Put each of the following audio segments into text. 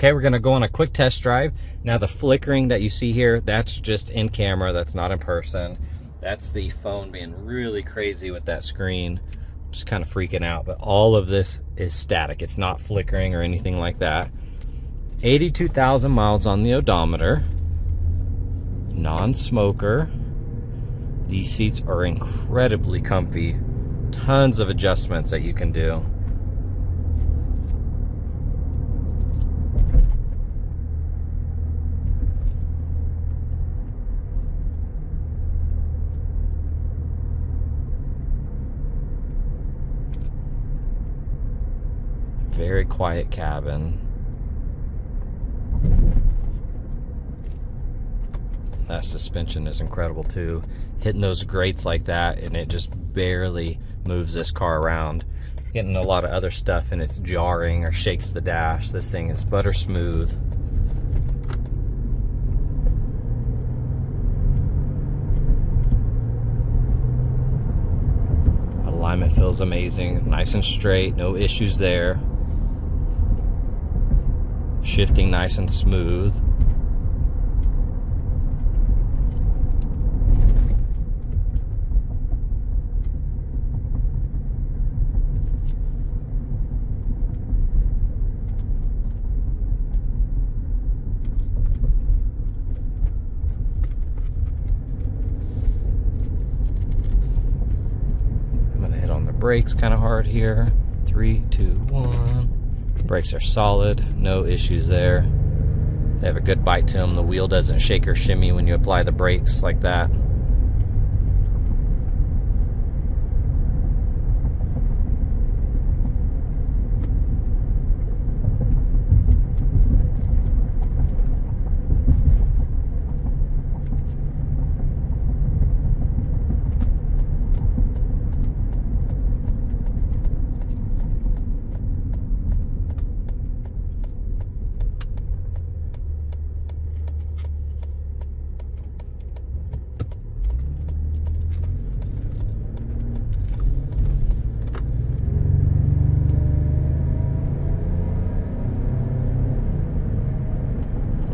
Okay, we're gonna go on a quick test drive. Now the flickering that you see here, that's just in camera, that's not in person. That's the phone being really crazy with that screen, just kind of freaking out. But all of this is static. It's not flickering or anything like that. 82,000 miles on the odometer. Non-smoker. These seats are incredibly comfy. Tons of adjustments that you can do. Very quiet cabin. That suspension is incredible too. Hitting those grates like that and it just barely moves this car around. Getting a lot of other stuff and it's jarring or shakes the dash. This thing is butter smooth. Alignment feels amazing, nice and straight, no issues there. Shifting nice and smooth. I'm gonna hit on the brakes kind of hard here. 3, 2, 1. Brakes are solid, no issues there. They have a good bite to them. The wheel doesn't shake or shimmy when you apply the brakes like that.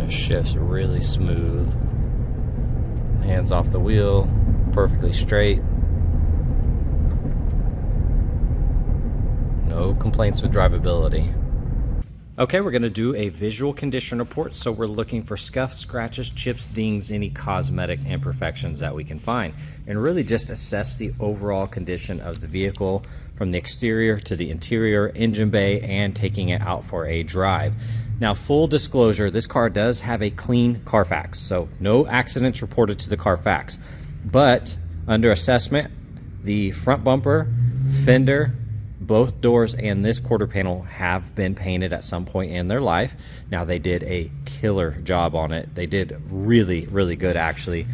Shifts really smooth. Hands off the wheel, perfectly straight. No complaints with drivability. Okay, we're gonna do a visual condition report. So we're looking for scuffs, scratches, chips, dings, any cosmetic imperfections that we can find, and really just assess the overall condition of the vehicle from the exterior to the interior, engine bay, and taking it out for a drive. Now, full disclosure, this car does have a clean Carfax, so no accidents reported to the Carfax. But under assessment, the front bumper, fender, both doors, and this quarter panel have been painted at some point in their life. Now, they did a killer job on it. They did really, really good, actually.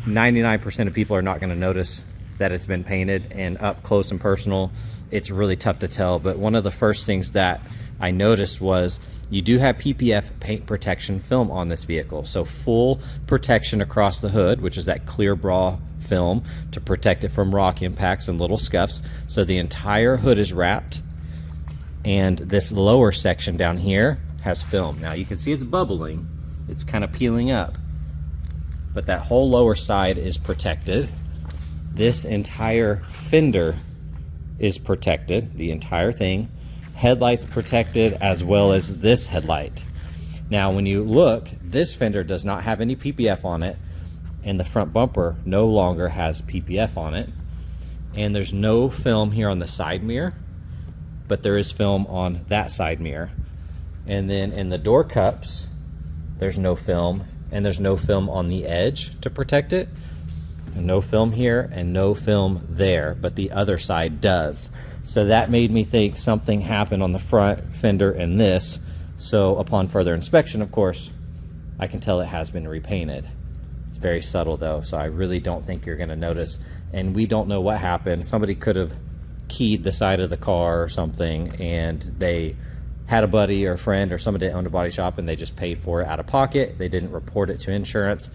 99% of people are not going to notice that it's been painted, and up close and personal, it's really tough to tell. But one of the first things that I noticed was you do have PPF paint protection film on this vehicle. So full protection across the hood, which is that clear bra film to protect it from rock impacts and little scuffs. So the entire hood is wrapped, and this lower section down here has film. Now you can see it's bubbling, it's kind of peeling up, but that whole lower side is protected. This entire fender is protected, the entire thing. Headlights protected, as well as this headlight. Now when you look, this fender does not have any PPF on it, and the front bumper no longer has PPF on it, and there's no film here on the side mirror, but there is film on that side mirror. And then in the door cups, there's no film, and there's no film on the edge to protect it. No film here and no film there, but the other side does. So that made me think something happened on the front fender and this. So upon further inspection, of course, I can tell it has been repainted. It's very subtle though, so I really don't think you're gonna notice. And we don't know what happened. Somebody could have keyed the side of the car or something, and they had a buddy or a friend or somebody that owned a body shop and they just paid for it out of pocket. They didn't report it to insurance.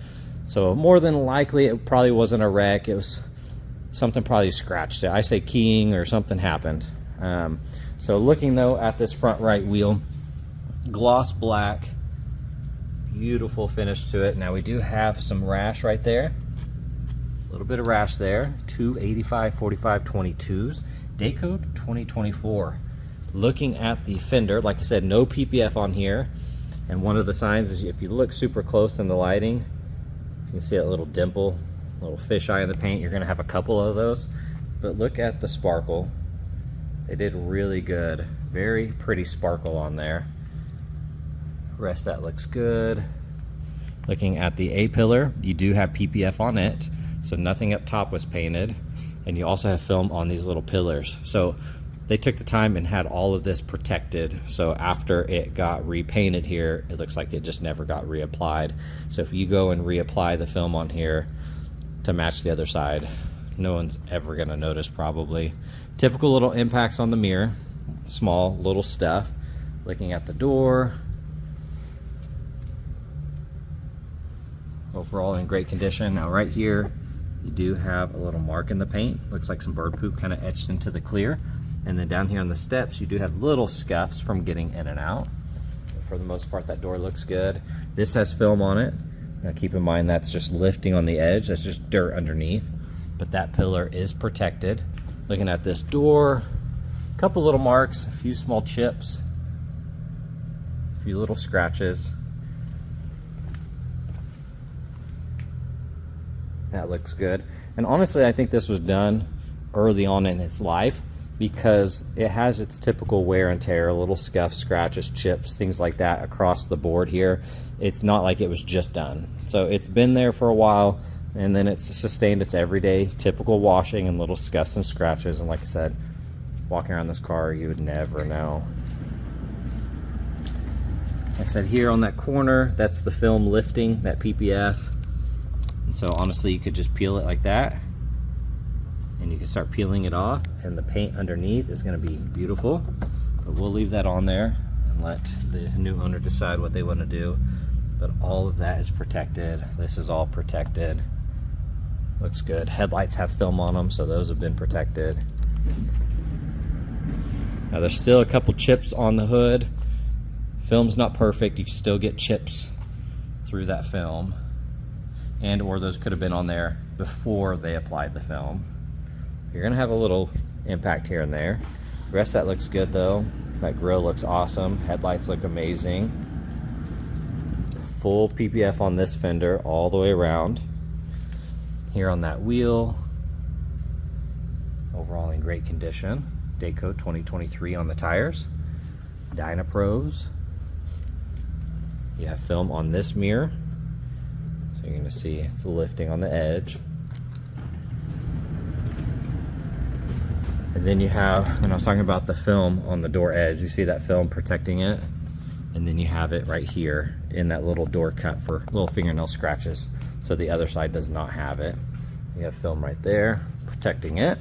So more than likely it probably wasn't a wreck. It was something probably scratched it. I say keying or something happened. So looking though at this front right wheel, gloss black, beautiful finish to it. Now we do have some rash right there, a little bit of rash there. 285 45 22s, date code 2024. Looking at the fender, like I said, no PPF on here, and one of the signs is if you look super close in the lighting, you can see that little dimple, little fisheye in the paint. You're going to have a couple of those, but look at the sparkle. They did really good, very pretty sparkle on there. Rest that looks good. Looking at the A-pillar, you do have PPF on it, so nothing up top was painted, and you also have film on these little pillars. So they took the time and had all of this protected, so after it got repainted here, it looks like it just never got reapplied. So if you go and reapply the film on here to match the other side, no one's ever gonna notice probably. Typical little impacts on the mirror, small little stuff. Looking at the door, overall in great condition. Now right here, you do have a little mark in the paint. Looks like some bird poop kind of etched into the clear. And then down here on the steps, you do have little scuffs from getting in and out. But for the most part, that door looks good. This has film on it. Now keep in mind that's just lifting on the edge. That's just dirt underneath. But that pillar is protected. Looking at this door, a couple little marks, a few small chips, a few little scratches. That looks good. And honestly, I think this was done early on in its life because it has its typical wear and tear, little scuffs, scratches, chips, things like that across the board here. It's not like it was just done. So it's been there for a while, and then it's sustained its everyday typical washing and little scuffs and scratches. And like I said, walking around this car, you would never know. Like I said, here on that corner, that's the film lifting, that PPF. And so honestly, you could just peel it like that, and you can start peeling it off, and the paint underneath is going to be beautiful. But we'll leave that on there and let the new owner decide what they want to do. But all of that is protected. This is all protected. Looks good. Headlights have film on them, so those have been protected. Now there's still a couple chips on the hood. Film's not perfect. You can still get chips through that film, and or those could have been on there before they applied the film. You're gonna have a little impact here and there. The rest of that looks good though. That grille looks awesome. Headlights look amazing. Full PPF on this fender all the way around. Here on that wheel, overall in great condition. Date code 2023 on the tires. Dynapros. You have film on this mirror, so you're going to see it's lifting on the edge. And then you have, when I was talking about the film on the door edge, you see that film protecting it, and then you have it right here in that little door cut for little fingernail scratches, so the other side does not have it. You have film right there protecting it.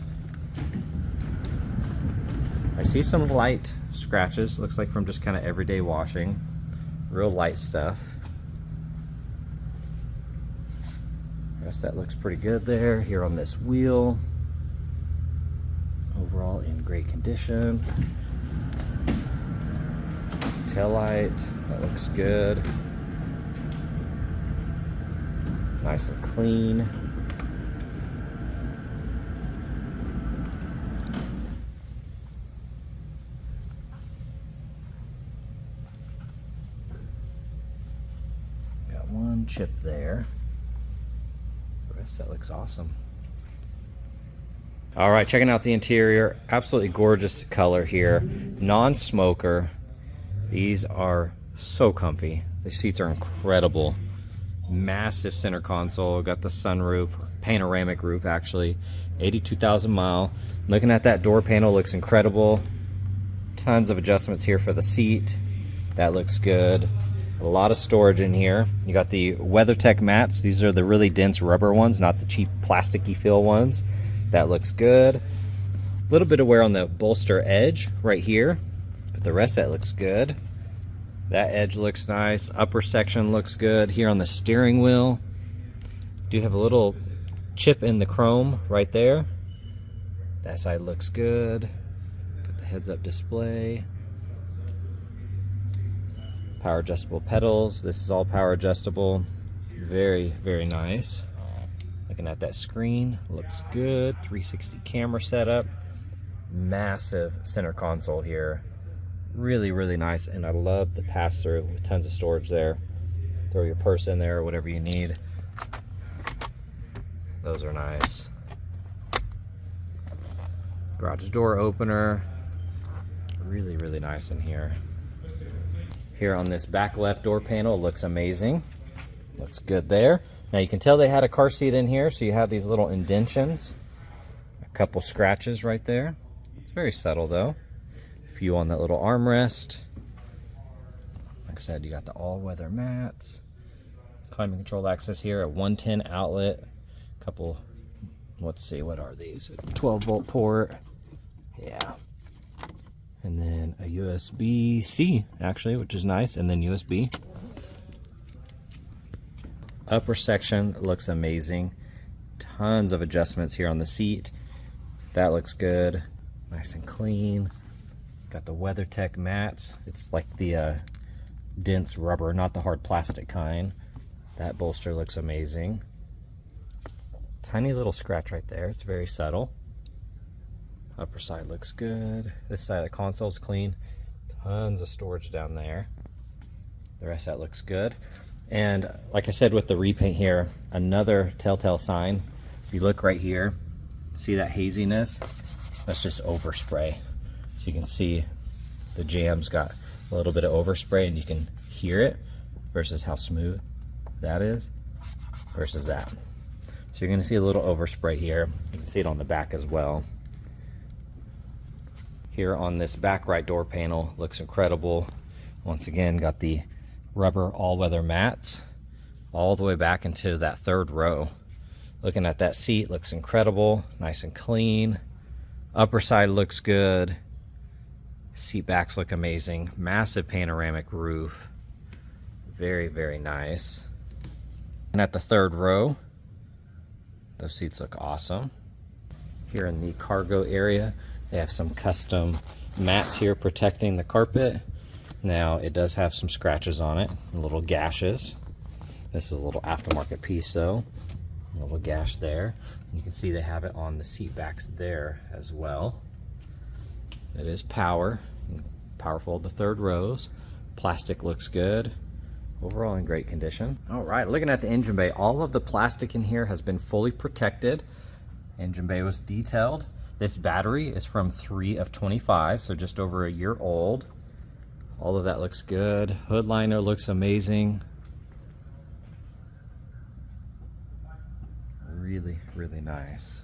I see some light scratches, looks like from just kind of everyday washing. Real light stuff. The rest of that looks pretty good there. Here on this wheel, overall in great condition. Taillight, that looks good. Nice and clean. Got one chip there. The rest that looks awesome. All right, checking out the interior. Absolutely gorgeous color here. Non-smoker. These are so comfy. The seats are incredible. Massive center console. Got the sunroof, panoramic roof actually. 82,000 mile. Looking at that door panel, looks incredible. Tons of adjustments here for the seat. That looks good. A lot of storage in here. You got the WeatherTech mats. These are the really dense rubber ones, not the cheap plasticky feel ones. That looks good. A little bit of wear on the bolster edge right here, but the rest of that looks good. That edge looks nice. Upper section looks good. Here on the steering wheel, do have a little chip in the chrome right there. That side looks good. Got the heads-up display. Power adjustable pedals. This is all power adjustable. Very, very nice. Looking at that screen, looks good. 360 camera setup. Massive center console here. Really, really nice. And I love the pass-through with tons of storage there. Throw your purse in there or whatever you need. Those are nice. Garage door opener. Really, really nice in here. Here on this back left door panel, looks amazing. Looks good there. Now you can tell they had a car seat in here, so you have these little indentions. A couple scratches right there. It's very subtle though. A few on that little armrest. Like I said, you got the all-weather mats. Climate control access here, a 110 outlet. Couple, let's see, what are these? A 12-volt port. Yeah. And then a USB-C, actually, which is nice, and then USB. Upper section looks amazing. Tons of adjustments here on the seat. That looks good. Nice and clean. Got the WeatherTech mats. It's like the dense rubber, not the hard plastic kind. That bolster looks amazing. Tiny little scratch right there. It's very subtle. Upper side looks good. This side of the console is clean. Tons of storage down there. The rest of that looks good. And like I said with the repaint here, another telltale sign. If you look right here, see that haziness? That's just overspray. So you can see the jam's got a little bit of overspray and you can hear it versus how smooth that is versus that. So you're gonna see a little overspray here. You can see it on the back as well. Here on this back right door panel, looks incredible. Once again, got the rubber all-weather mats all the way back into that third row. Looking at that seat, looks incredible, nice and clean. Upper side looks good. Seat backs look amazing. Massive panoramic roof. Very, very nice. And at the third row, those seats look awesome. Here in the cargo area, they have some custom mats here protecting the carpet. Now it does have some scratches on it, little gashes. This is a little aftermarket piece though. A little gash there. You can see they have it on the seat backs there as well. It is powerful the third rows. Plastic looks good. Overall in great condition. All right, looking at the engine bay, all of the plastic in here has been fully protected. Engine bay was detailed. This battery is from 3 of 25, so just over a year old. All of that looks good. Hood liner looks amazing. Really, really nice.